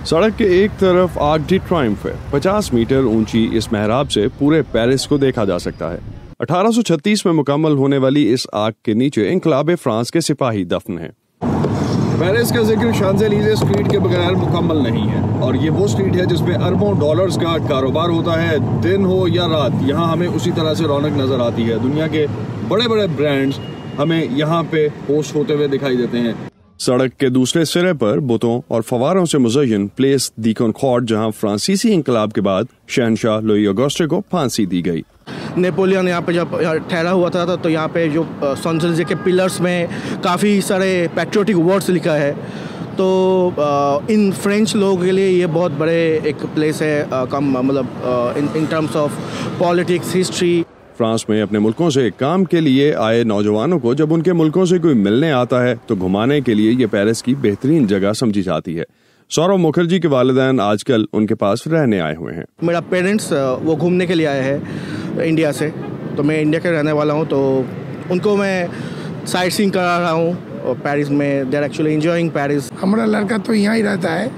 सड़क के एक तरफ आर्क डी ट्रायम्फ है। 50 मीटर ऊंची इस मेहराब से पूरे पेरिस को देखा जा सकता है। 1836 में मुकम्मल होने वाली इस आर्क के नीचे इनकलाब फ्रांस के सिपाही दफन हैं। पेरिस का जिक्र शांज़ेलीज़े स्ट्रीट के बगैर मुकम्मल नहीं है, और ये वो स्ट्रीट है जिसमें अरबों डॉलर्स का कारोबार होता है। दिन हो या रात, यहाँ हमें उसी तरह से रौनक नजर आती है। दुनिया के बड़े बड़े ब्रांड्स हमें यहाँ पे होस्ट होते हुए दिखाई देते हैं। सड़क के दूसरे सिरे पर बुतों और फवारों से मुज़य्यन प्लेस दी कॉनकॉर्ड, जहाँ फ्रांसीसी इंकलाब के बाद शहनशाह लुई ऑगस्टे को फांसी दी गई। नेपोलियन यहाँ पे जब ठहरा हुआ था तो यहाँ पे जो शांज़ेलीज़े के पिलर्स में काफ़ी सारे पैट्रियोटिक वर्ड्स लिखा है। तो इन फ्रेंच लोगों के लिए ये बहुत बड़े एक प्लेस है, कम मतलब in terms of politics, history. France में अपने मुल्कों से काम के लिए आए नौजवानों को जब उनके मुल्कों से कोई मिलने आता है तो घुमाने के लिए ये पेरिस की बेहतरीन जगह समझी जाती है। सौरव मुखर्जी के वालिदैन आजकल उनके पास रहने आए हुए हैं। मेरा पेरेंट्स वो घूमने के लिए आए हैं इंडिया से, तो मैं इंडिया के रहने वाला हूँ, तो उनको मैं साइट सीइंग करा रहा हूँ पेरिस में। They are actually enjoying Paris. हमारा लड़का तो यहाँ ही रहता है।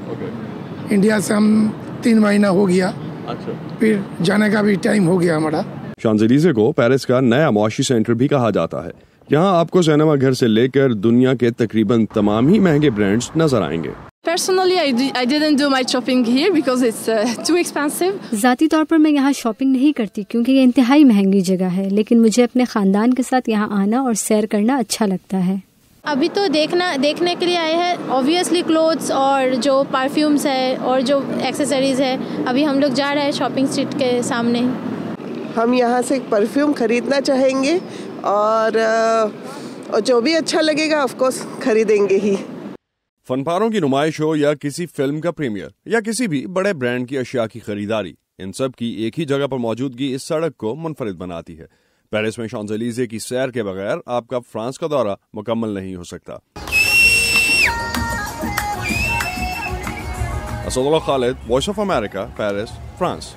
इंडिया से हम 3 महीना हो गया। अच्छा। फिर जाने का भी टाइम हो गया हमारा। शांज़ेलीज़े को पेरिस का नया मुआशी सेंटर भी कहा जाता है। यहाँ आपको सिनेमा घर से लेकर दुनिया के तकरीबन तमाम ही महंगे ब्रांड्स नजर आएंगे। Personally, I didn't do my shopping here because it's too expensive. ज़ाती तौर पर मैं यहाँ शॉपिंग नहीं करती क्योंकि ये इंतहाई महंगी जगह है, लेकिन मुझे अपने ख़ानदान के साथ यहाँ आना और सैर करना अच्छा लगता है। अभी तो देखने के लिए आए हैं ऑब्वियसली क्लोथ्स और जो परफ्यूम्स है और जो एक्सेसरीज है। अभी हम लोग जा रहे हैं शॉपिंग स्ट्रीट के सामने। हम यहाँ से परफ्यूम खरीदना चाहेंगे और जो भी अच्छा लगेगा ऑफ कोर्स खरीदेंगे ही। फनपारों की नुमाइश हो या किसी फिल्म का प्रीमियर या किसी भी बड़े ब्रांड की अशिया की खरीदारी, इन सब की एक ही जगह पर मौजूदगी इस सड़क को मुनफरिद बनाती है। पेरिस में शांज़ेलीज़े की सैर के बगैर आपका फ्रांस का दौरा मुकम्मल नहीं हो सकता। Asadullah Khalid, voice of America, Paris, France.